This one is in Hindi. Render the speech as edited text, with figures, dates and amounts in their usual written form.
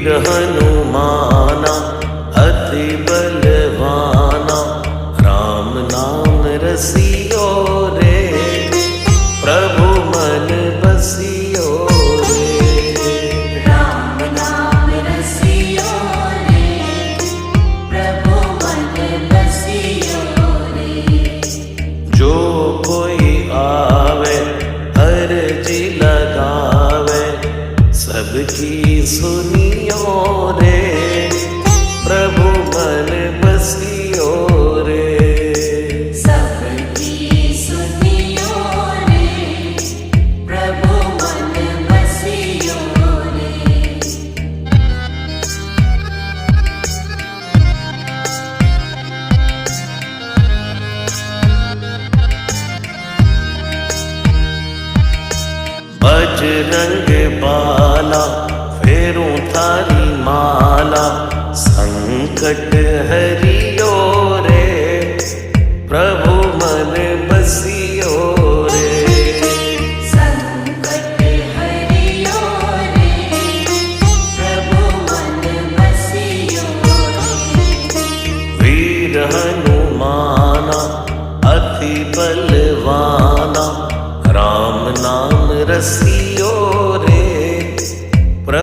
वीर हनुमाना अति बलवाना, राम नाम रसियो रे, प्रभु मन बसियो रे। राम नाम रसियो रे, प्रभु मन बसियो रे। जो कोई आवे अर्जी लगावे, सबकी सुनियो रे, प्रभु मन बसियो रे। सबकी सुनियो रे, प्रभु मन बसियो रे। बजरंग बाला फेरूं थारी माला, संकट हरियो रे, प्रभु मन बसियो रे। संकट हरियो रे, प्रभु मन बसियो रे। वीर हनुमाना अति बलवाना, राम नाम रसियो